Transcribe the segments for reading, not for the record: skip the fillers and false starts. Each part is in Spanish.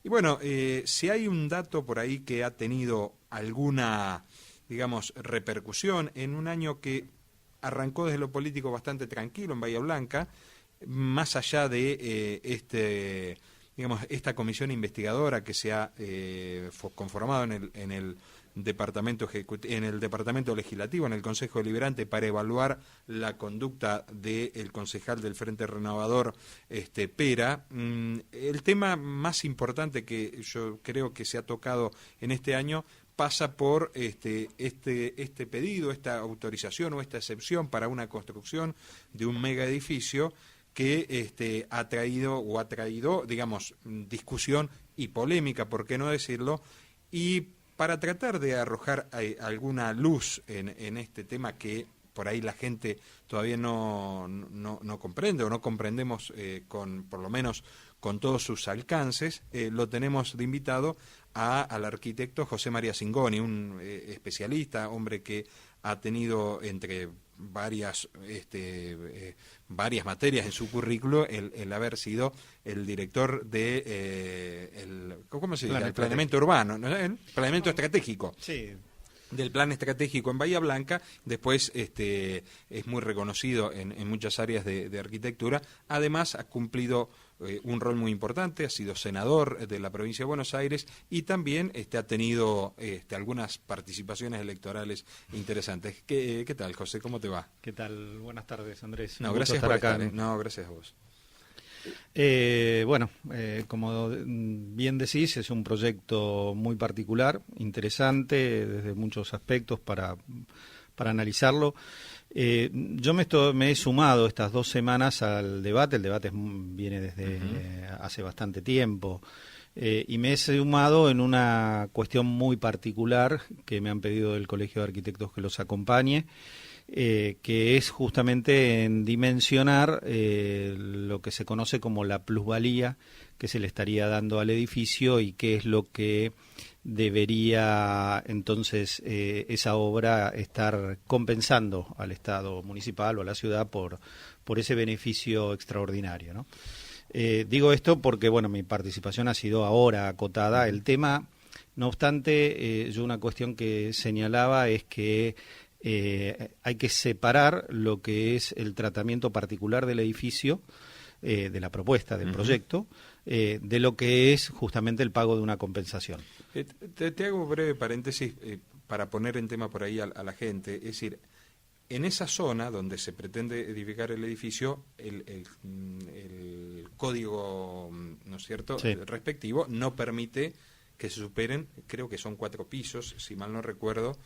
Y bueno, si hay un dato por ahí que ha tenido alguna, digamos, repercusión en un año que arrancó desde lo político bastante tranquilo en Bahía Blanca, más allá de digamos, esta comisión investigadora que se ha conformado en el departamento legislativo, en el Consejo Deliberante, para evaluar la conducta del concejal del Frente Renovador, Pera. El tema más importante que yo creo que se ha tocado en este año pasa por este pedido, esta autorización o esta excepción para una construcción de un mega edificio que ha traído, digamos, discusión y polémica, por qué no decirlo, y para tratar de arrojar alguna luz en este tema que por ahí la gente todavía no comprende o no comprendemos por lo menos con todos sus alcances, lo tenemos de invitado al arquitecto José María Cingoni, un especialista, hombre que ha tenido entre varias materias en su currículo el haber sido el director de ¿cómo se dice? El planeamiento urbano, ¿no? El planeamiento estratégico. Sí. Del plan estratégico en Bahía Blanca. Después es muy reconocido en muchas áreas de arquitectura. Además ha cumplido un rol muy importante, ha sido senador de la provincia de Buenos Aires y también ha tenido algunas participaciones electorales interesantes. ¿Qué tal, José? ¿Cómo te va? ¿Qué tal? Buenas tardes, Andrés. No, gracias por estar acá. No, gracias a vos. Como bien decís, es un proyecto muy particular, interesante desde muchos aspectos para analizarlo. Yo me he sumado estas 2 semanas al debate. El debate viene desde hace bastante tiempo, y me he sumado en una cuestión muy particular que me han pedido del Colegio de Arquitectos que los acompañe, que es justamente en dimensionar lo que se conoce como la plusvalía que se le estaría dando al edificio y qué es lo que debería entonces esa obra estar compensando al Estado municipal o a la ciudad por ese beneficio extraordinario, ¿no? Digo esto porque, bueno, mi participación ha sido ahora acotada. El tema, no obstante, yo una cuestión que señalaba es que hay que separar lo que es el tratamiento particular del edificio, de la propuesta del proyecto, de lo que es justamente el pago de una compensación. Te hago un breve paréntesis para poner en tema por ahí a la gente. Es decir, en esa zona donde se pretende edificar el edificio, el código, ¿no es cierto?, sí, respectivo no permite que se superen, creo que son 4 pisos, si mal no recuerdo,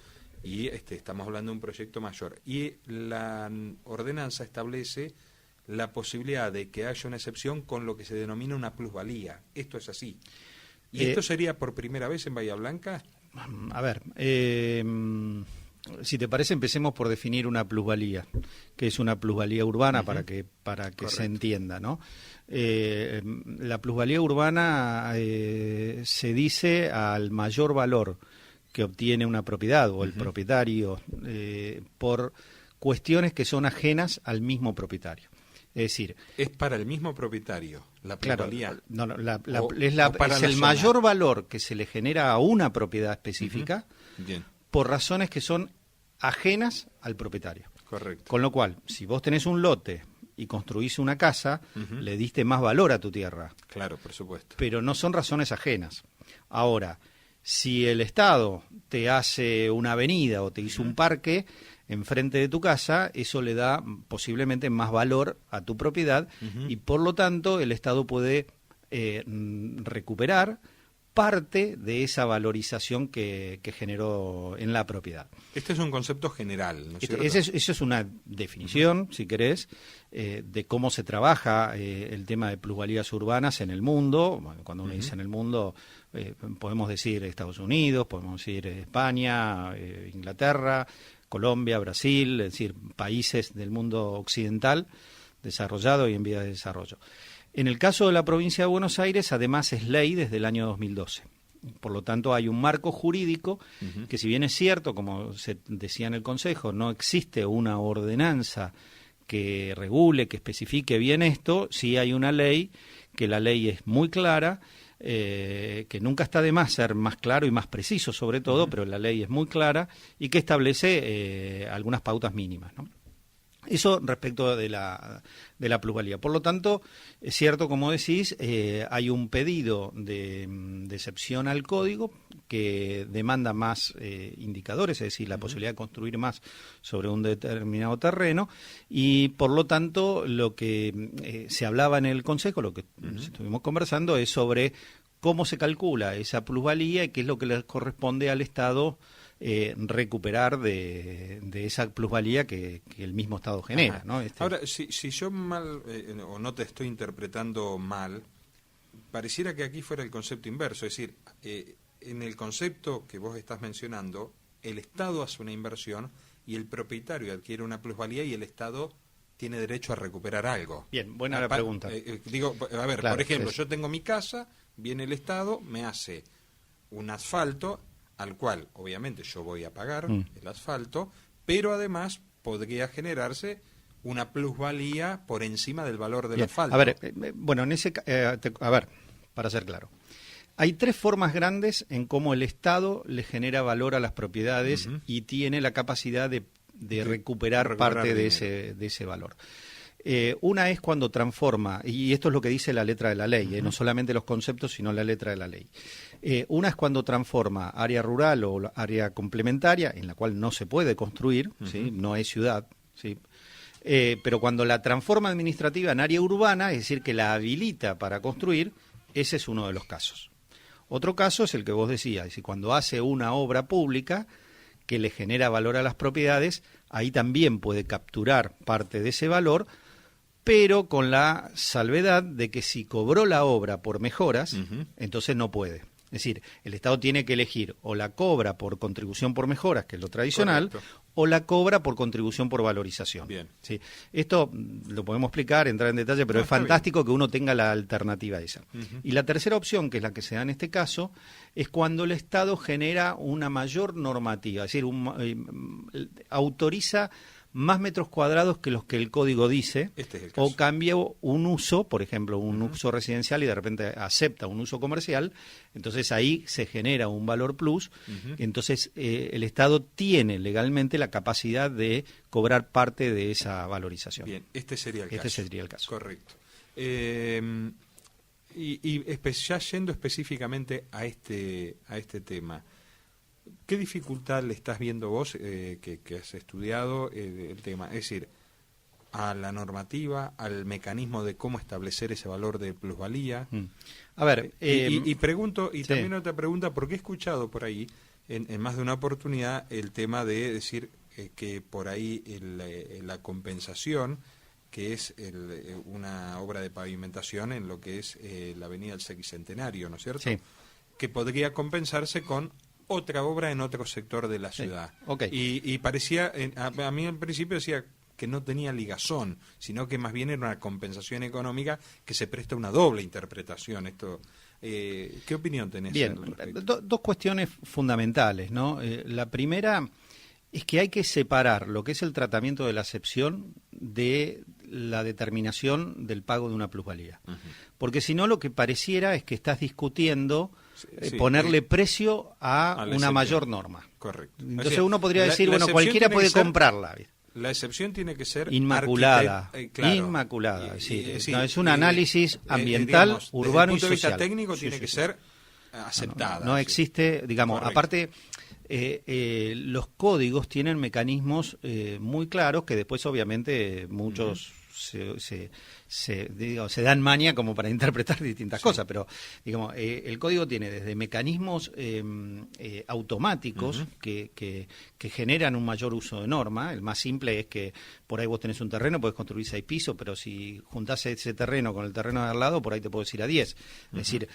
y estamos hablando de un proyecto mayor. Y la ordenanza establece la posibilidad de que haya una excepción con lo que se denomina una plusvalía. Esto es así. ¿Y esto sería por primera vez en Bahía Blanca? A ver, si te parece, empecemos por definir una plusvalía, que es una plusvalía urbana, para que se entienda, ¿no? La plusvalía urbana se dice al mayor valor que obtiene una propiedad o el propietario por cuestiones que son ajenas al mismo propietario. Es decir, es para el mismo propietario la plusvalía. Claro, es el mayor valor que se le genera a una propiedad específica por razones que son ajenas al propietario. Correcto. Con lo cual, si vos tenés un lote y construís una casa, le diste más valor a tu tierra. Claro, por supuesto. Pero no son razones ajenas. Ahora, si el Estado te hace una avenida o te hizo un parque enfrente de tu casa, eso le da posiblemente más valor a tu propiedad y por lo tanto el Estado puede recuperar parte de esa valorización que generó en la propiedad. Este es un concepto general, ¿no es cierto? Eso es una definición, si querés, de cómo se trabaja el tema de plusvalías urbanas en el mundo. Bueno, cuando uno dice en el mundo, podemos decir Estados Unidos, podemos decir España, Inglaterra, Colombia, Brasil, es decir, países del mundo occidental desarrollado y en vías de desarrollo. En el caso de la provincia de Buenos Aires, además es ley desde el año 2012. Por lo tanto, hay un marco jurídico que, si bien es cierto, como se decía en el Consejo, no existe una ordenanza que regule, que especifique bien esto, sí hay una ley, que la ley es muy clara, que nunca está de más ser más claro y más preciso sobre todo, pero la ley es muy clara y que establece algunas pautas mínimas, ¿no? Eso respecto de la plusvalía. Por lo tanto, es cierto, como decís, hay un pedido de excepción al código que demanda más indicadores, es decir, la posibilidad de construir más sobre un determinado terreno, y por lo tanto lo que se hablaba en el Consejo, lo que estuvimos conversando, es sobre cómo se calcula esa plusvalía y qué es lo que le corresponde al Estado recuperar de esa plusvalía que el mismo Estado genera, ¿no? Ahora, si yo mal o no te estoy interpretando mal, pareciera que aquí fuera el concepto inverso, es decir, en el concepto que vos estás mencionando, el Estado hace una inversión y el propietario adquiere una plusvalía y el Estado tiene derecho a recuperar algo. Bien, buena la pregunta. Digo, a ver, claro, por ejemplo, yo tengo mi casa, viene el Estado, me hace un asfalto, al cual obviamente yo voy a pagar el asfalto, pero además podría generarse una plusvalía por encima del valor del asfalto. A ver, bueno, a ver, para ser claro, hay tres formas grandes en cómo el Estado le genera valor a las propiedades y tiene la capacidad de recuperar parte de ese valor. Una es cuando transforma, y esto es lo que dice la letra de la ley, no solamente los conceptos, sino la letra de la ley. Una es cuando transforma área rural o área complementaria, en la cual no se puede construir, ¿sí? No es ciudad, ¿sí? Pero cuando la transforma administrativa en área urbana, es decir, que la habilita para construir, ese es uno de los casos. Otro caso es el que vos decías, es decir, cuando hace una obra pública que le genera valor a las propiedades, ahí también puede capturar parte de ese valor, pero con la salvedad de que si cobró la obra por mejoras, entonces no puede. Es decir, el Estado tiene que elegir o la cobra por contribución por mejoras, que es lo tradicional, o la cobra por contribución por valorización. Bien. ¿Sí? Esto lo podemos explicar, entrar en detalle, pero es fantástico que uno tenga la alternativa esa. Y la tercera opción, que es la que se da en este caso, es cuando el Estado genera una mayor normativa, es decir, autoriza más metros cuadrados que los que el código dice, o cambia un uso, por ejemplo, un uso residencial y de repente acepta un uso comercial, entonces ahí se genera un valor plus, entonces el Estado tiene legalmente la capacidad de cobrar parte de esa valorización. Bien, este sería el caso. Este sería el caso. Correcto. Ya yendo específicamente a este tema, ¿qué dificultad le estás viendo vos, que has estudiado el tema? Es decir, a la normativa, al mecanismo de cómo establecer ese valor de plusvalía. A ver, y pregunto, y también otra pregunta, porque he escuchado por ahí, en más de una oportunidad, el tema de decir que por ahí la compensación, que es una obra de pavimentación en lo que es la avenida del Sexcentenario, ¿no es cierto? Sí. Que podría compensarse con otra obra en otro sector de la ciudad. Okay. Y parecía, a mí al principio decía que no tenía ligazón, sino que más bien era una compensación económica que se presta una doble interpretación. Esto, ¿qué opinión tenés? Bien, dos cuestiones fundamentales, ¿no? La primera es que hay que separar lo que es el tratamiento de la excepción de la determinación del pago de una plusvalía. Porque si no, lo que pareciera es que estás discutiendo ponerle precio a una mayor norma. Correcto. Entonces uno podría decir, bueno, cualquiera puede comprarla. La excepción tiene que ser inmaculada. Claro. Inmaculada. Es un análisis ambiental, digamos, urbano y social. Desde el punto de vista técnico tiene que ser aceptada. No existe, digamos, correcto. Aparte, los códigos tienen mecanismos muy claros que después obviamente muchos se dan maña como para interpretar distintas cosas, pero digamos el código tiene desde mecanismos automáticos que generan un mayor uso de norma. El más simple es que por ahí vos tenés un terreno, podés construir 6 pisos, pero si juntás ese terreno con el terreno de al lado, por ahí te podés ir a 10. Es decir,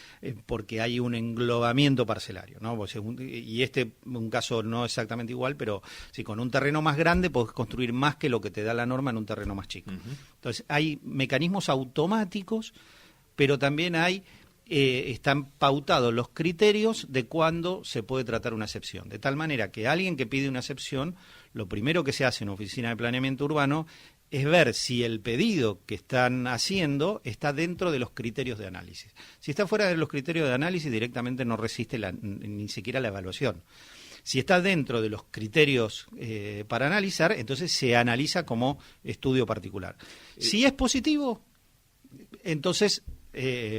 porque hay un englobamiento parcelario, ¿no? Y un caso no exactamente igual, pero si con un terreno más grande podés construir más que lo que te da la norma en un terreno más chico. Entonces hay mecanismos automáticos, pero también están pautados los criterios de cuándo se puede tratar una excepción. De tal manera que alguien que pide una excepción, lo primero que se hace en oficina de planeamiento urbano es ver si el pedido que están haciendo está dentro de los criterios de análisis. Si está fuera de los criterios de análisis, directamente no resiste ni siquiera la evaluación. Si está dentro de los criterios para analizar, entonces se analiza como estudio particular. Si es positivo, entonces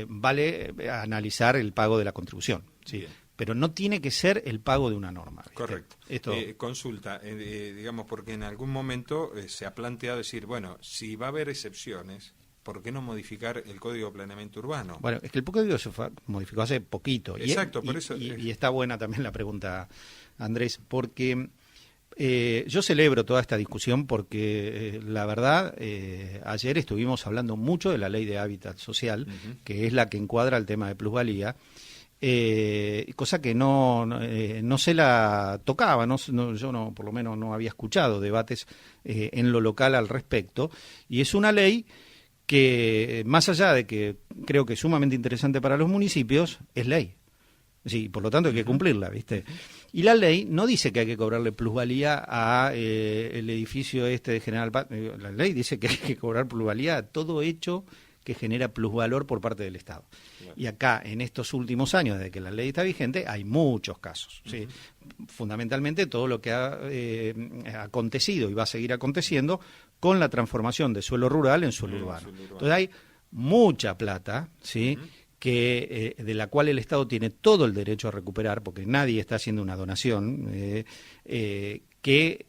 vale analizar el pago de la contribución, ¿sí? Pero no tiene que ser el pago de una norma, ¿viste? Correcto. Esto... consulta, digamos, porque en algún momento se ha planteado decir, bueno, si va a haber excepciones, ¿por qué no modificar el Código de Planeamiento Urbano? Bueno, es que el código se modificó hace poquito. Exacto, por eso... Y está buena también la pregunta, Andrés, porque yo celebro toda esta discusión porque la verdad, ayer estuvimos hablando mucho de la Ley de Hábitat Social, que es la que encuadra el tema de plusvalía, cosa que no se la tocaba, yo no, por lo menos no había escuchado debates en lo local al respecto, y es una ley que, más allá de que creo que es sumamente interesante para los municipios, es ley. Sí, por lo tanto hay que cumplirla, ¿viste? Y la ley no dice que hay que cobrarle plusvalía a el edificio de General Paz. La ley dice que hay que cobrar plusvalía a todo hecho que genera plusvalor por parte del Estado. Claro. Y acá, en estos últimos años, desde que la ley está vigente, hay muchos casos. ¿Sí? Fundamentalmente todo lo que ha acontecido y va a seguir aconteciendo con la transformación de suelo rural en suelo urbano. Entonces hay mucha plata, ¿sí? Que de la cual el Estado tiene todo el derecho a recuperar, porque nadie está haciendo una donación, que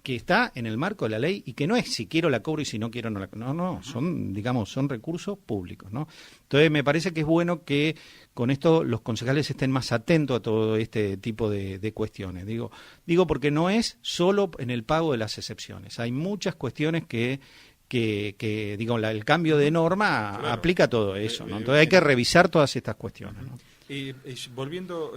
está en el marco de la ley y que no es si quiero la cobro y si no quiero no la cobro. No, son recursos públicos, ¿no? Entonces me parece que es bueno que con esto los concejales estén más atentos a todo este tipo de cuestiones. Digo porque no es solo en el pago de las excepciones. Hay muchas cuestiones que digo, el cambio de norma aplica a todo eso, ¿no? Entonces hay que revisar todas estas cuestiones, ¿no? Y volviendo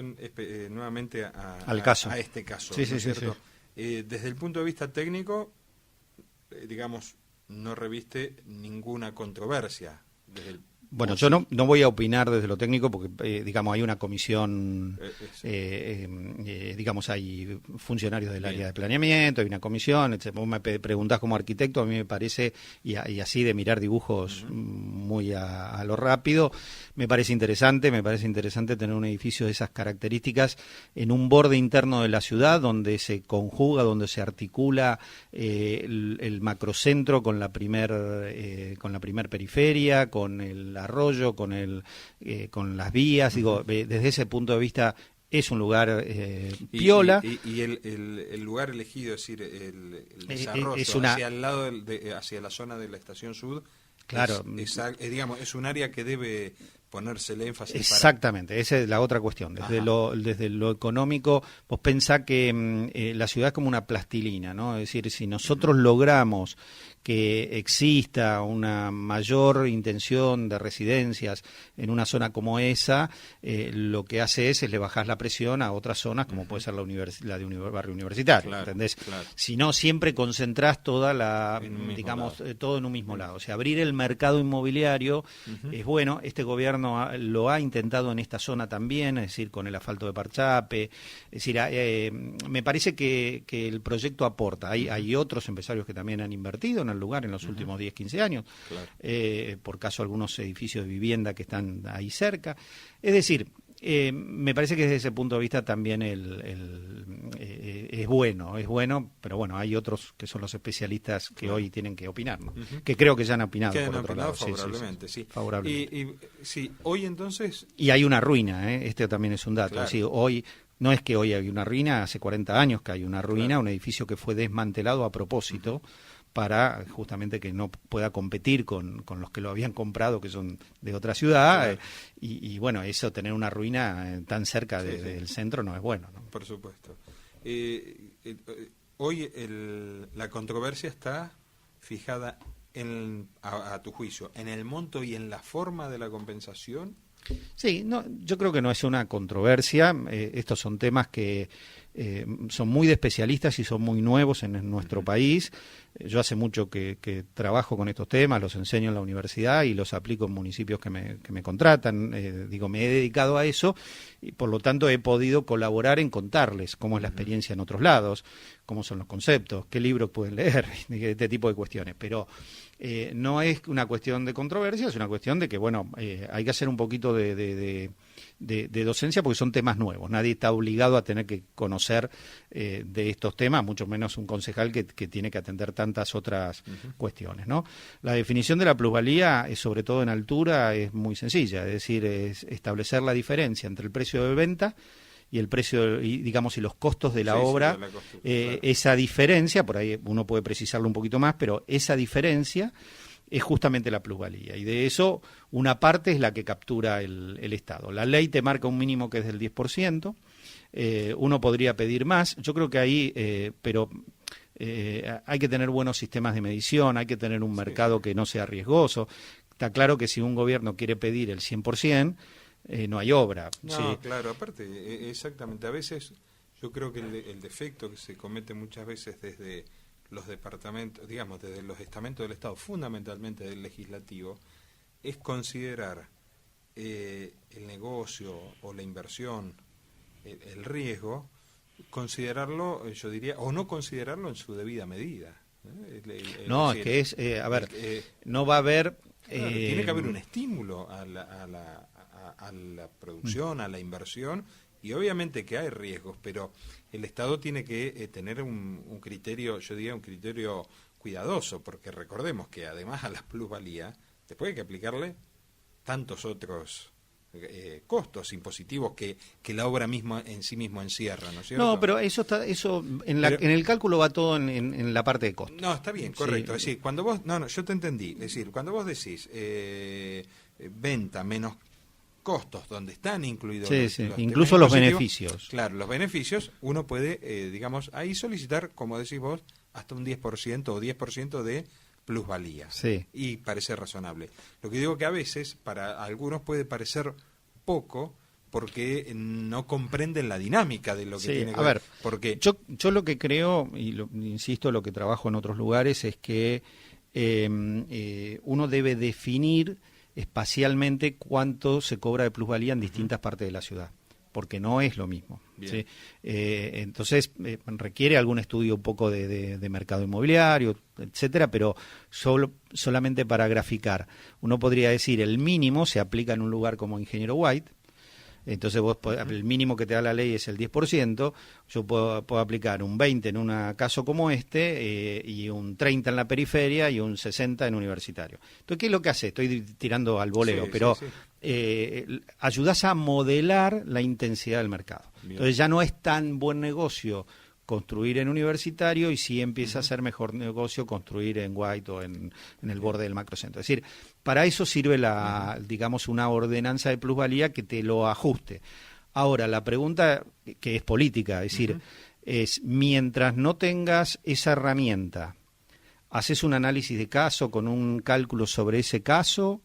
nuevamente al caso. A este caso, sí, ¿no sí, es cierto? Sí. Desde el punto de vista técnico, digamos, no reviste ninguna controversia. Bueno, yo no voy a opinar desde lo técnico porque, digamos, hay una comisión, digamos, hay funcionarios del área de planeamiento, hay una comisión, etc. Vos me preguntás como arquitecto, a mí me parece, y así de mirar dibujos muy a lo rápido, me parece interesante tener un edificio de esas características en un borde interno de la ciudad donde se conjuga, donde se articula el macrocentro con la primer periferia, con el arroyo, con las vías. Digo, desde ese punto de vista es un lugar piola. Y el lugar elegido, es decir, el desarrollo hacia el lado hacia la zona de la Estación Sud, claro, digamos, es un área que debe ponerse el énfasis. Exactamente, esa es la otra cuestión. Desde lo económico, vos pensás que la ciudad es como una plastilina, ¿no? Es decir, si nosotros logramos que exista una mayor intención de residencias en una zona como esa, lo que hace es le bajás la presión a otras zonas, como puede ser la de un barrio universitario, claro, ¿entendés? Claro. Si no, siempre concentrás toda todo en un mismo lado. O sea, abrir el mercado inmobiliario es bueno. Este gobierno lo ha intentado en esta zona también, es decir, con el asfalto de Parchape. Es decir, me parece que el proyecto aporta. Hay otros empresarios que también han invertido en el lugar en los últimos 10, 15 años, claro. Por caso algunos edificios de vivienda que están ahí cerca. Es decir, me parece que desde ese punto de vista también es bueno, pero bueno, hay otros que son los especialistas que hoy tienen que opinar, ¿no? Que creo que ya han opinado por otro lado. Favorablemente, sí. Favorablemente. Sí, hoy entonces... Y hay una ruina, este también es un dato. Claro. Es decir, hoy... No es que hoy hay una ruina, hace 40 años que hay una ruina, claro. Un edificio que fue desmantelado a propósito para justamente que no pueda competir con los que lo habían comprado, que son de otra ciudad, claro. Y bueno, eso, tener una ruina tan cerca del centro no es bueno, ¿no? Por supuesto. Hoy la controversia está fijada, a tu juicio, en el monto y en la forma de la compensación. Sí, yo creo que no es una controversia. Estos son temas que son muy de especialistas y son muy nuevos en nuestro país. Yo hace mucho que trabajo con estos temas, los enseño en la universidad y los aplico en municipios que me contratan. Me he dedicado a eso y por lo tanto he podido colaborar en contarles cómo es la experiencia en otros lados, cómo son los conceptos, qué libros pueden leer, este tipo de cuestiones. Pero no es una cuestión de controversia, es una cuestión de que, hay que hacer un poquito de docencia porque son temas nuevos. Nadie está obligado a tener que conocer de estos temas, mucho menos un concejal que tiene que atender tantas otras cuestiones, ¿no? La definición de la plusvalía, sobre todo en altura, es muy sencilla, es decir, es establecer la diferencia entre el precio de venta y el precio, y los costos de la obra, de la claro. Esa diferencia, por ahí uno puede precisarlo un poquito más, pero esa diferencia es justamente la plusvalía, y de eso una parte es la que captura el Estado. La ley te marca un mínimo que es del 10%, uno podría pedir más, yo creo que ahí, hay que tener buenos sistemas de medición, hay que tener un mercado que no sea riesgoso. Está claro que si un gobierno quiere pedir el 100%, no hay obra. No, ¿sí? Claro, aparte, exactamente, a veces yo creo que el defecto que se comete muchas veces desde los departamentos, desde los estamentos del Estado, fundamentalmente del legislativo, es considerar el negocio o la inversión, el riesgo, considerarlo, yo diría, o no considerarlo en su debida medida. No, es que es, no va a haber... Claro, tiene que haber un estímulo a la producción, a la inversión, y obviamente que hay riesgos, pero el Estado tiene que tener un criterio, yo diría un criterio cuidadoso, porque recordemos que además a la plusvalía después hay que aplicarle tantos otros costos impositivos que la obra misma en sí mismo encierra, ¿no es cierto? No, pero eso en el cálculo va todo en la parte de costos. No, está bien, correcto. Sí. Es decir, cuando vos, yo te entendí. Es decir, cuando vos decís venta menos costos, donde están incluidos los incluso los beneficios. Claro, los beneficios, uno puede, ahí solicitar, como decís vos, hasta un 10% o 10% de plusvalía. Sí. Y parece razonable. Lo que digo que a veces, para algunos puede parecer poco, porque no comprenden la dinámica de lo que tiene que ver. Porque yo lo que creo, insisto, lo que trabajo en otros lugares, es que uno debe definir espacialmente cuánto se cobra de plusvalía en distintas partes de la ciudad, porque no es lo mismo. ¿Sí? Entonces requiere algún estudio un poco de mercado inmobiliario, etcétera, pero solamente para graficar. Uno podría decir el mínimo se aplica en un lugar como Ingeniero White. Entonces el mínimo que te da la ley es el 10%, yo puedo aplicar un 20 en un caso como este, y un 30 en la periferia y un 60 en universitario. Entonces, ¿qué es lo que hace? Estoy tirando al voleo, pero ayudás a modelar la intensidad del mercado. Bien. Entonces ya no es tan buen negocio construir en universitario y sí empieza a ser mejor negocio construir en White o en el borde del macrocentro. Es decir, para eso sirve una ordenanza de plusvalía que te lo ajuste. Ahora, la pregunta que es política, es decir, es mientras no tengas esa herramienta, ¿haces un análisis de caso con un cálculo sobre ese caso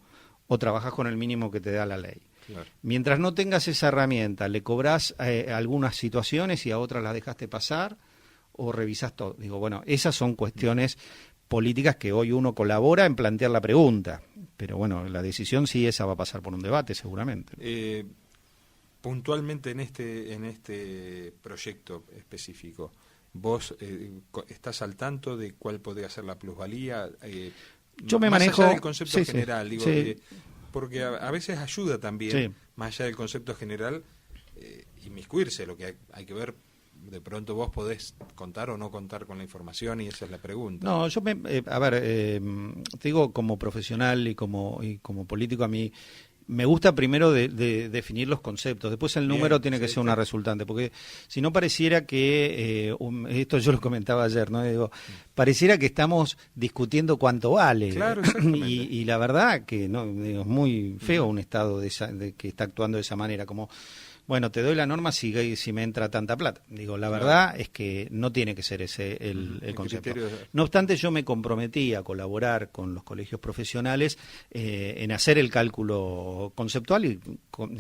o trabajas con el mínimo que te da la ley? Claro. Mientras no tengas esa herramienta, ¿le cobrás algunas situaciones y a otras las dejaste pasar o revisás todo? Esas son cuestiones políticas que hoy uno colabora en plantear la pregunta, pero la decisión sí esa va a pasar por un debate seguramente. Puntualmente en este proyecto específico, ¿vos estás al tanto de cuál podría ser la plusvalía? Yo me más manejo... allá del concepto general, sí. Porque a veces ayuda también, más allá del concepto general, inmiscuirse, lo que hay que ver, de pronto vos podés contar o no contar con la información y esa es la pregunta. No, yo te digo, como profesional y como político, a mí me gusta primero de definir los conceptos, después el número tiene que ser una resultante, porque si no pareciera que, esto yo lo comentaba ayer, ¿no? Pareciera que estamos discutiendo cuánto vale. Claro, y la verdad que no, es muy feo un Estado de que está actuando de esa manera, como... te doy la norma si me entra tanta plata. La verdad es que no tiene que ser ese el concepto. No obstante, yo me comprometí a colaborar con los colegios profesionales en hacer el cálculo lo conceptual y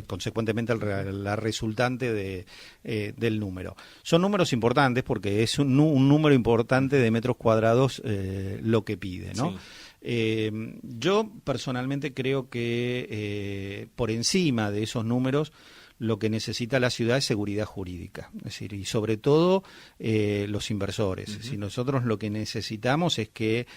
consecuentemente la resultante del número. Son números importantes porque es un número importante de metros cuadrados lo que pide, ¿no? Sí. Yo personalmente creo que por encima de esos números lo que necesita la ciudad es seguridad jurídica, es decir, y sobre todo los inversores. Uh-huh. Si nosotros lo que necesitamos es que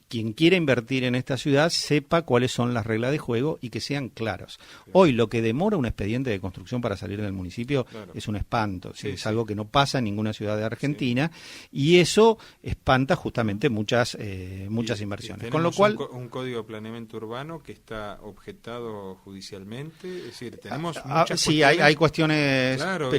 quien quiera invertir en esta ciudad sepa cuáles son las reglas de juego y que sean claros. Claro. Hoy lo que demora un expediente de construcción para salir del municipio es un espanto, sí, es algo que no pasa en ninguna ciudad de Argentina, y eso espanta justamente muchas inversiones. Con lo cual un código de planeamiento urbano que está objetado judicialmente, es decir, tenemos muchas sí, hay cuestiones, claro,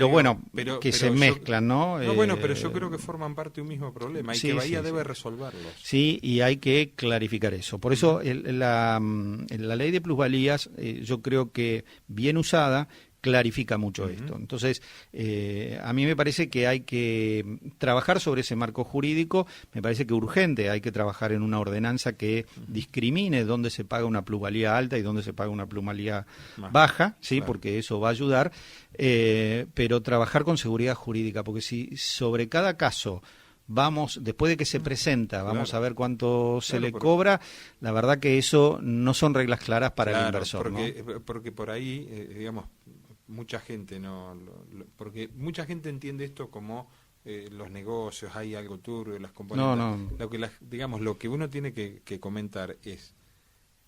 pero que se mezclan, ¿no? Pero yo creo que forman parte de un mismo problema y que Bahía debe resolverlos. Sí, y hay que clarificar eso. Por eso la ley de plusvalías, yo creo que bien usada clarifica mucho esto. Entonces, a mí me parece que hay que trabajar sobre ese marco jurídico, me parece que urgente, hay que trabajar en una ordenanza que discrimine dónde se paga una plusvalía alta y dónde se paga una plusvalía baja, ¿sí? Claro. Porque eso va a ayudar, pero trabajar con seguridad jurídica, porque si sobre cada caso después de que se presenta, vamos a ver cuánto se le cobra, la verdad que eso no son reglas claras para el inversor. Porque por ahí, digamos, mucha gente porque mucha gente entiende esto como los negocios, hay algo turbio, las componentes. Lo que uno tiene que comentar es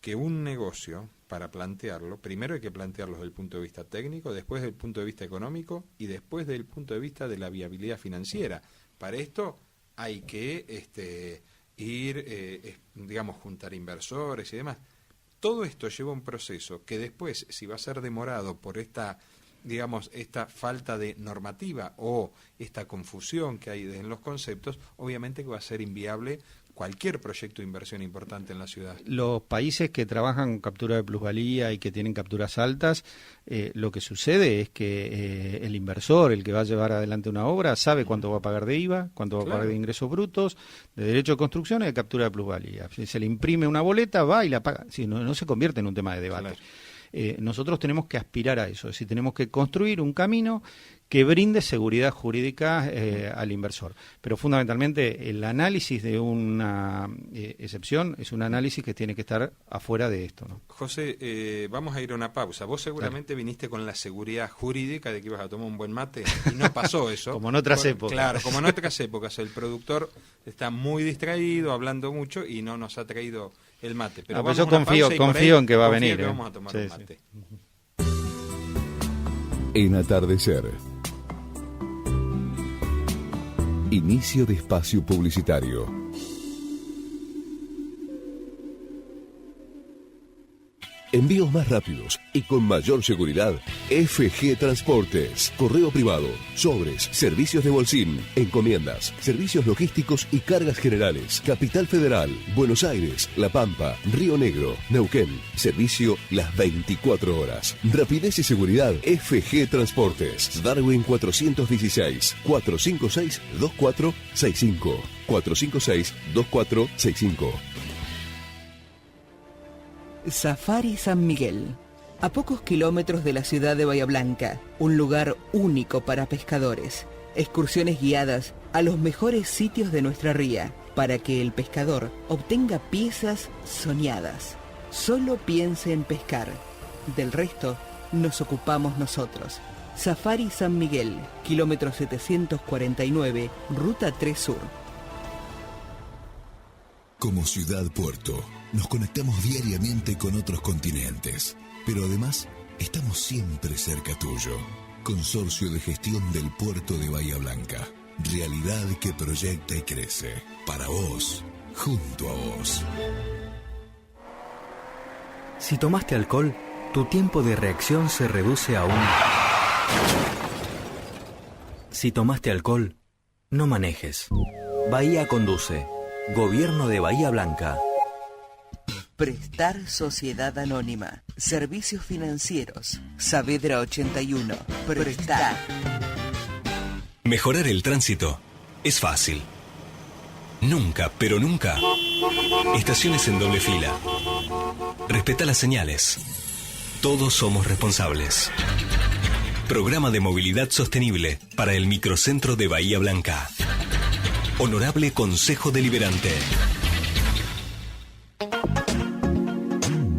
que un negocio, para plantearlo, primero hay que plantearlo desde el punto de vista técnico, después desde el punto de vista económico y después desde el punto de vista de la viabilidad financiera. Para esto hay que juntar inversores y demás. Todo esto lleva un proceso que después, si va a ser demorado por esta falta de normativa o esta confusión que hay en los conceptos, obviamente que va a ser inviable cualquier proyecto de inversión importante en la ciudad. Los países que trabajan con captura de plusvalía y que tienen capturas altas, lo que sucede es que el inversor, el que va a llevar adelante una obra, sabe cuánto va a pagar de IVA, cuánto va a pagar de ingresos brutos, de derecho de construcción y de captura de plusvalía. Si se le imprime una boleta, va y la paga. Si no se convierte en un tema de debate. Nosotros tenemos que aspirar a eso, es decir, tenemos que construir un camino que brinde seguridad jurídica al inversor. Pero fundamentalmente el análisis de una excepción es un análisis que tiene que estar afuera de esto, ¿no? José, vamos a ir a una pausa. Vos seguramente viniste con la seguridad jurídica de que ibas a tomar un buen mate y no pasó eso. Como en otras épocas. Claro, como en otras épocas. El productor está muy distraído, hablando mucho y no nos ha traído el mate. Pero yo confío en que va a venir. Que vamos a tomar un mate. Sí. En Atardecer. Inicio de espacio publicitario. Envíos más rápidos y con mayor seguridad. FG Transportes. Correo privado, sobres, servicios de bolsín, encomiendas, servicios logísticos y cargas generales. Capital Federal, Buenos Aires, La Pampa, Río Negro, Neuquén. Servicio las 24 horas. Rapidez y seguridad. FG Transportes. Darwin 416 456 2465 456 2465. Safari San Miguel. A pocos kilómetros de la ciudad de Bahía Blanca, un lugar único para pescadores. Excursiones guiadas a los mejores sitios de nuestra ría, para que el pescador obtenga piezas soñadas. Solo piense en pescar. Del resto nos ocupamos nosotros. Safari San Miguel, kilómetro 749, ruta 3 Sur. Como ciudad-puerto, nos conectamos diariamente con otros continentes, pero además estamos siempre cerca tuyo. Consorcio de Gestión del Puerto de Bahía Blanca. Realidad que proyecta y crece. Para vos, junto a vos. Si tomaste alcohol, tu tiempo de reacción se reduce a 1. Si tomaste alcohol, no manejes. Bahía Conduce. Gobierno de Bahía Blanca. Prestar Sociedad Anónima. Servicios financieros. Saavedra 81. Prestar. Mejorar el tránsito es fácil. Nunca, pero nunca, estaciones en doble fila. Respeta las señales. Todos somos responsables. Programa de movilidad sostenible para el microcentro de Bahía Blanca. Honorable Consejo Deliberante.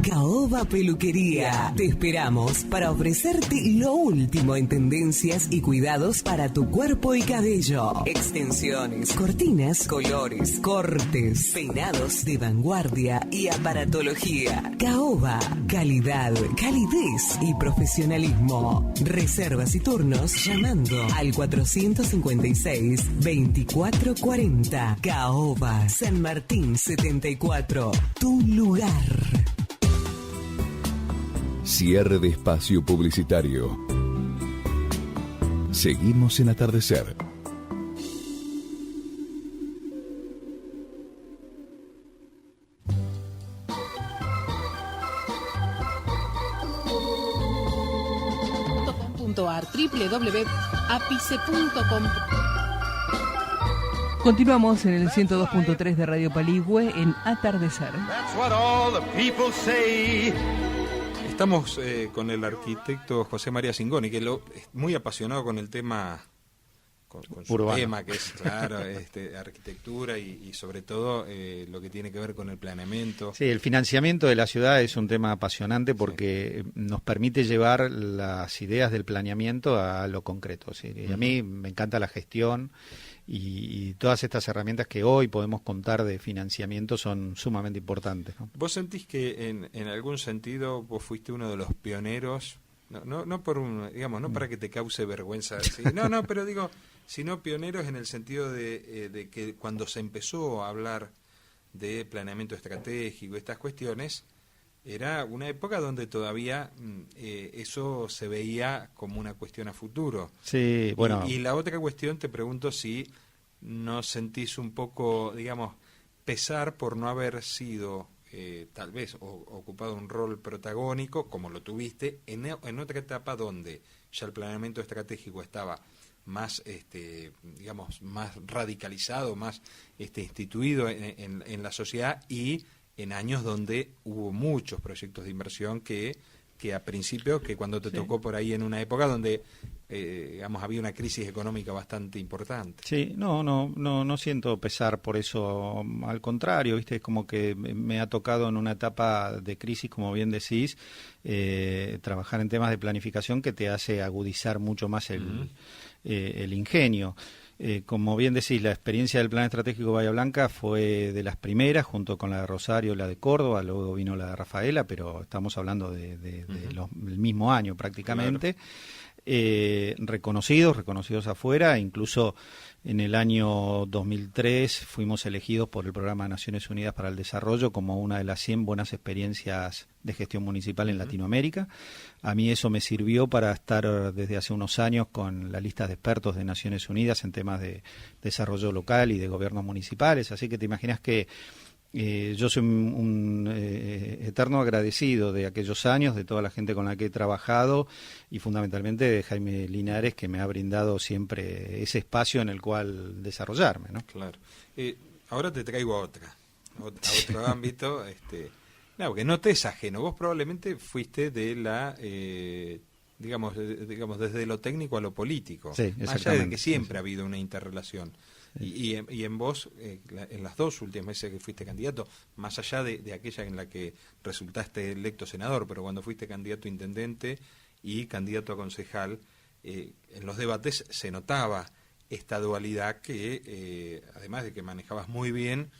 Caoba Peluquería. Te esperamos para ofrecerte lo último en tendencias y cuidados para tu cuerpo y cabello. Extensiones, cortinas, colores, cortes, peinados de vanguardia y aparatología. Caoba, calidad, calidez y profesionalismo. Reservas y turnos llamando al 456-2440. Caoba, San Martín 74. Tu lugar. Cierre de espacio publicitario. Seguimos en Atardecer. www.apice.com. Continuamos en el 102.3 de Radio Paligüe en Atardecer. Estamos con el arquitecto José María Cingoni, que es muy apasionado con el tema, con su urbano. tema, que es, claro, arquitectura y sobre todo lo que tiene que ver con el planeamiento. Sí, el financiamiento de la ciudad es un tema apasionante porque nos permite llevar las ideas del planeamiento a lo concreto. ¿Sí? Y a mí me encanta la gestión y todas estas herramientas que hoy podemos contar de financiamiento son sumamente importantes, ¿no? ¿Vos sentís que en algún sentido vos fuiste uno de los pioneros? No por no para que te cause vergüenza, ¿sí? No, pero digo, sino pioneros en el sentido de que cuando se empezó a hablar de planeamiento estratégico, estas cuestiones, era una época donde todavía eso se veía como una cuestión a futuro. Sí, bueno. Y la otra cuestión, te pregunto si no sentís un poco, digamos, pesar por no haber sido, tal vez, ocupado un rol protagónico, como lo tuviste, en otra etapa donde ya el planeamiento estratégico estaba más, digamos, más radicalizado, más instituido en la sociedad, y en años donde hubo muchos proyectos de inversión que a principio, que cuando te tocó por ahí en una época donde digamos había una crisis económica bastante importante. Sí, no siento pesar por eso, al contrario, viste, es como que me ha tocado en una etapa de crisis, como bien decís, trabajar en temas de planificación que te hace agudizar mucho más el ingenio. Como bien decís, la experiencia del Plan Estratégico Bahía Blanca fue de las primeras, junto con la de Rosario, la de Córdoba, luego vino la de Rafaela, pero estamos hablando del mismo año prácticamente. Claro. Reconocidos afuera, incluso en el año 2003 fuimos elegidos por el Programa de Naciones Unidas para el Desarrollo como una de las 100 buenas experiencias de gestión municipal en Latinoamérica. A mí eso me sirvió para estar desde hace unos años con la lista de expertos de Naciones Unidas en temas de desarrollo local y de gobiernos municipales, así que te imaginas que yo soy un eterno agradecido de aquellos años, de toda la gente con la que he trabajado y fundamentalmente de Jaime Linares, que me ha brindado siempre ese espacio en el cual desarrollarme, ¿no? Claro. Ahora te traigo a otro ámbito, porque no te es ajeno. Vos probablemente fuiste de la, digamos, desde lo técnico a lo político, sí, más allá de que siempre ha habido una interrelación. Y en vos, en las dos últimas veces que fuiste candidato, más allá de aquella en la que resultaste electo senador, pero cuando fuiste candidato a intendente y candidato a concejal, en los debates se notaba esta dualidad que, además de que manejabas muy bien,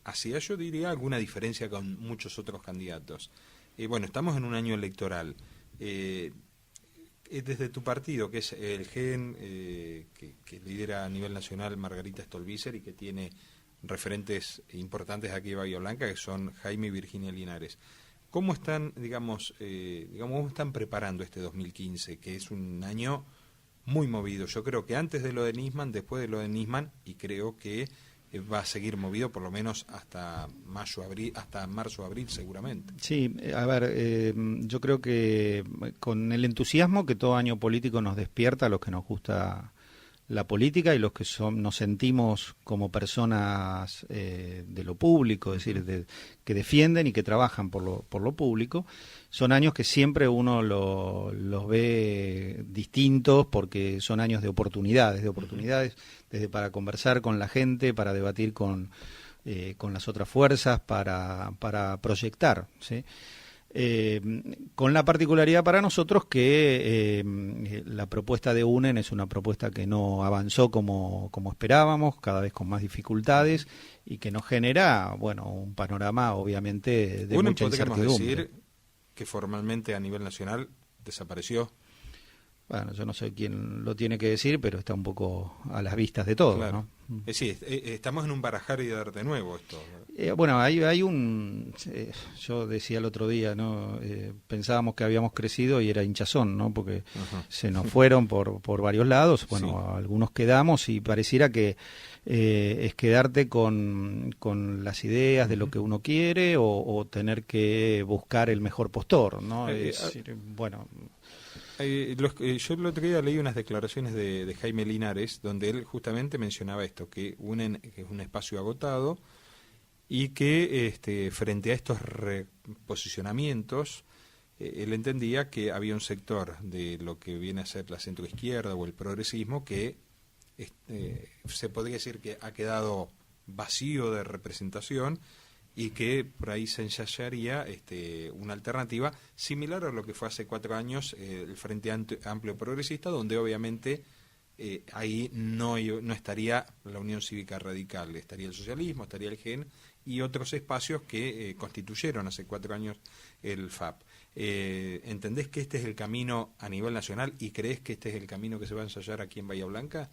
hacía, yo diría, alguna diferencia con muchos otros candidatos. Bueno, estamos en un año electoral. Desde tu partido, que es el GEN, que lidera a nivel nacional Margarita Stolbizer y que tiene referentes importantes aquí en Bahía Blanca, que son Jaime y Virginia Linares. ¿Cómo están, cómo están preparando este 2015, que es un año muy movido? Yo creo que antes de lo de Nisman, después de lo de Nisman, y creo que va a seguir movido por lo menos hasta marzo, abril seguramente. Sí, a ver, yo creo que con el entusiasmo que todo año político nos despierta a los que nos gusta la política y los que nos sentimos como personas de lo público, es decir, que defienden y que trabajan por lo público. Son años que siempre uno los ve distintos porque son años de oportunidades, desde para conversar con la gente, para debatir con las otras fuerzas, para proyectar, ¿sí? Con la particularidad para nosotros que la propuesta de UNEN es una propuesta que no avanzó como esperábamos, cada vez con más dificultades y que nos genera, bueno, un panorama obviamente de UNEN, mucha incertidumbre. podríamos decir que formalmente a nivel nacional desapareció. Bueno, yo no sé quién lo tiene que decir, pero está un poco a las vistas de todos, claro, ¿no? Sí, estamos en un barajar y dar de nuevo esto. Bueno, hay un... yo decía el otro día, ¿no? Pensábamos que habíamos crecido y era hinchazón, ¿no? Porque se nos fueron por varios lados, bueno, sí. Algunos quedamos y pareciera que es quedarte con las ideas de lo que uno quiere o tener que buscar el mejor postor, ¿no? Bueno... yo el otro día leí unas declaraciones de Jaime Linares, donde él justamente mencionaba esto, que UNEN es un espacio agotado y que frente a estos reposicionamientos, él entendía que había un sector de lo que viene a ser la centroizquierda o el progresismo que se podría decir que ha quedado vacío de representación y que por ahí se ensayaría una alternativa similar a lo que fue hace 4 años el Frente Amplio Progresista, donde obviamente ahí no estaría la Unión Cívica Radical, estaría el socialismo, estaría el GEN y otros espacios que constituyeron hace 4 años el FAP. ¿Entendés que este es el camino a nivel nacional y crees que este es el camino que se va a ensayar aquí en Bahía Blanca?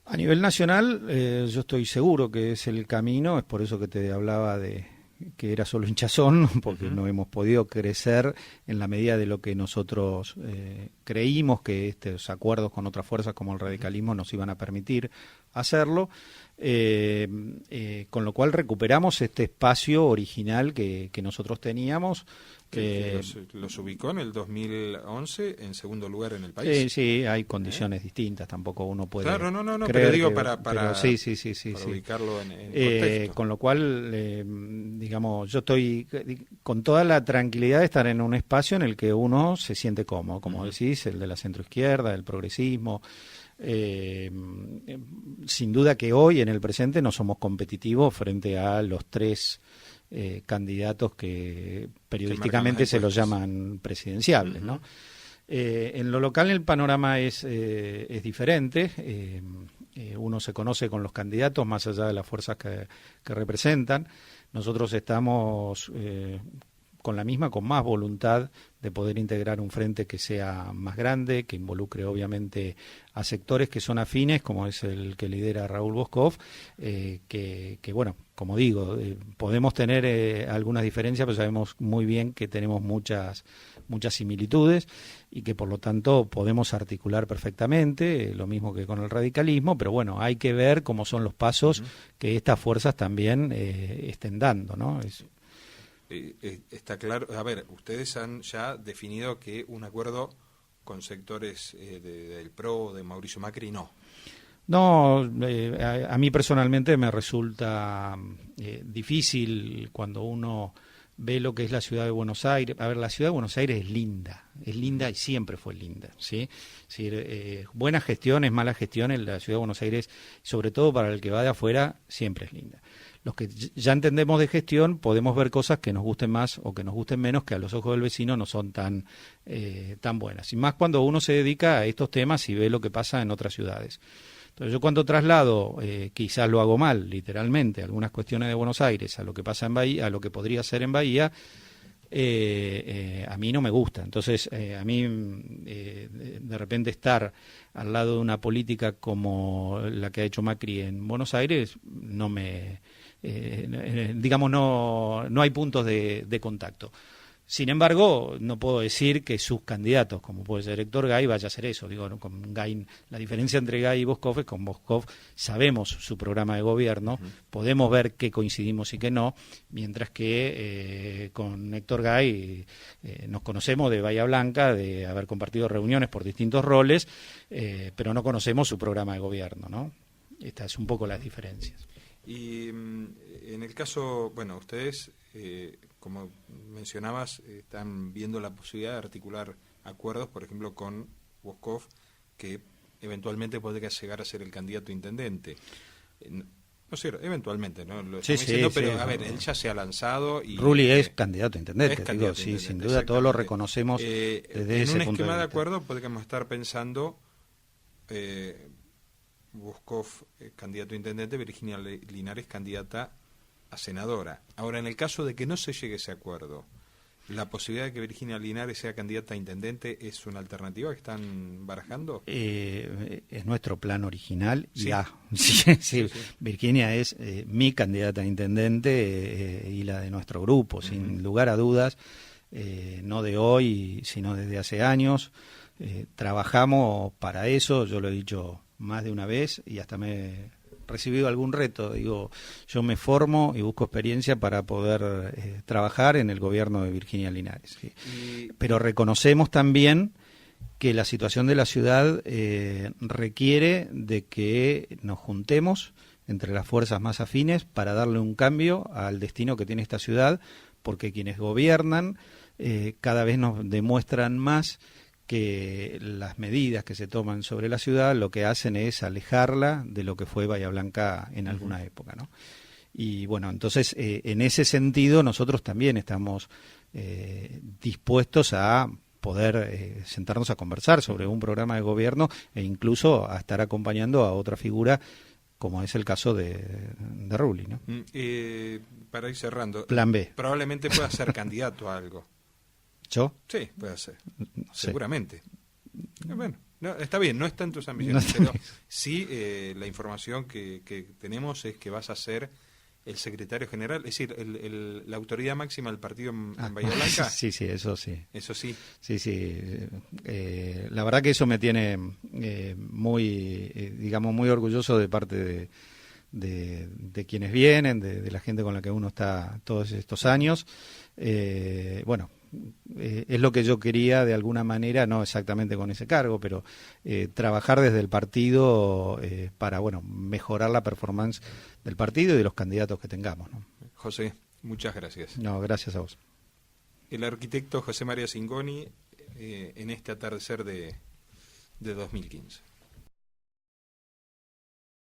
A nivel nacional, yo estoy seguro que es el camino, es por eso que te hablaba de que era solo hinchazón, porque no hemos podido crecer en la medida de lo que nosotros creímos que estos acuerdos con otras fuerzas como el radicalismo nos iban a permitir hacerlo, con lo cual recuperamos este espacio original que nosotros teníamos. Los ubicó en el 2011 en segundo lugar en el país. Sí, hay condiciones distintas, tampoco uno puede. Claro, no, pero digo para sí. ubicarlo en contexto. Con lo cual, digamos, yo estoy con toda la tranquilidad de estar en un espacio en el que uno se siente cómodo, como decís, el de la centroizquierda, el progresismo. Sin duda que hoy, en el presente, no somos competitivos frente a los 3 candidatos que periodísticamente se los llaman presidenciables, ¿no? En lo local el panorama es diferente. Uno se conoce con los candidatos más allá de las fuerzas que representan. Nosotros estamos con más voluntad de poder integrar un frente que sea más grande, que involucre obviamente a sectores que son afines, como es el que lidera Raúl Boscov, que bueno, como digo, podemos tener algunas diferencias, pero sabemos muy bien que tenemos muchas similitudes y que por lo tanto podemos articular perfectamente, lo mismo que con el radicalismo, pero bueno, hay que ver cómo son los pasos que estas fuerzas también estén dando, ¿no? Está claro, a ver, ustedes han ya definido que un acuerdo con sectores del PRO, de Mauricio Macri, no. No, a mí personalmente me resulta difícil cuando uno ve lo que es la ciudad de Buenos Aires. A ver, la ciudad de Buenos Aires es linda y siempre fue linda, ¿sí? Es decir, buenas gestiones, malas gestiones, la ciudad de Buenos Aires, sobre todo para el que va de afuera, siempre es linda. Los que ya entendemos de gestión podemos ver cosas que nos gusten más o que nos gusten menos, que a los ojos del vecino no son tan buenas. Y más cuando uno se dedica a estos temas y ve lo que pasa en otras ciudades. Entonces yo cuando traslado, quizás lo hago mal, literalmente, algunas cuestiones de Buenos Aires a lo que pasa en Bahía, a lo que podría ser en Bahía, a mí no me gusta. Entonces a mí de repente estar al lado de una política como la que ha hecho Macri en Buenos Aires no me... digamos, no hay puntos de contacto. Sin embargo, no puedo decir que sus candidatos, como puede ser Héctor Gay, vaya a hacer eso. Digo, ¿no? Con Gay, la diferencia entre Gay y Boscoff es que con Boscoff sabemos su programa de gobierno, podemos ver qué coincidimos y qué no, mientras que con Héctor Gay nos conocemos de Bahía Blanca, de haber compartido reuniones por distintos roles, pero no conocemos su programa de gobierno, ¿no? Esta es un poco las diferencias. Y en el caso, bueno, ustedes, como mencionabas, están viendo la posibilidad de articular acuerdos, por ejemplo, con Boscoff, que eventualmente podría llegar a ser el candidato a intendente. No sé, eventualmente, ¿no? Lo estamos diciendo, pero a ver, él ya se ha lanzado y... Rulli es candidato a intendente, digo, sí, sin duda todos lo reconocemos desde ese punto de vista. En un esquema de acuerdo podríamos estar pensando... Boscoff, candidato a intendente, Virginia Linares, candidata a senadora. Ahora, en el caso de que no se llegue a ese acuerdo, ¿la posibilidad de que Virginia Linares sea candidata a intendente es una alternativa que están barajando? Es nuestro plan original. Sí. Sí. Virginia es mi candidata a intendente y la de nuestro grupo, sin lugar a dudas, no de hoy, sino desde hace años. Trabajamos para eso, yo lo he dicho más de una vez y hasta me he recibido algún reto. Digo, yo me formo y busco experiencia para poder trabajar en el gobierno de Virginia Linares. ¿Sí? Pero reconocemos también que la situación de la ciudad requiere de que nos juntemos entre las fuerzas más afines para darle un cambio al destino que tiene esta ciudad, porque quienes gobiernan cada vez nos demuestran más que las medidas que se toman sobre la ciudad lo que hacen es alejarla de lo que fue Bahía Blanca en alguna época, ¿no? Y bueno, entonces en ese sentido nosotros también estamos dispuestos a poder sentarnos a conversar sobre un programa de gobierno e incluso a estar acompañando a otra figura como es el caso de Rulli, ¿no? Para ir cerrando, Plan B. Probablemente pueda ser candidato a algo. ¿Yo? Sí, puede ser. No sé. Seguramente. Bueno, no, está bien, no está en tus ambiciones, pero sí la información que tenemos es que vas a ser el secretario general, es decir, la autoridad máxima del partido en Bahía Blanca. Sí, eso sí. Eso sí. Sí. La verdad que eso me tiene muy, digamos, muy orgulloso de parte de quienes vienen, de la gente con la que uno está todos estos años. Bueno, es lo que yo quería de alguna manera, no exactamente con ese cargo, pero trabajar desde el partido para, bueno, mejorar la performance del partido y de los candidatos que tengamos, ¿no? José, muchas gracias. No, gracias a vos. El arquitecto José María Cingoni en este atardecer de 2015.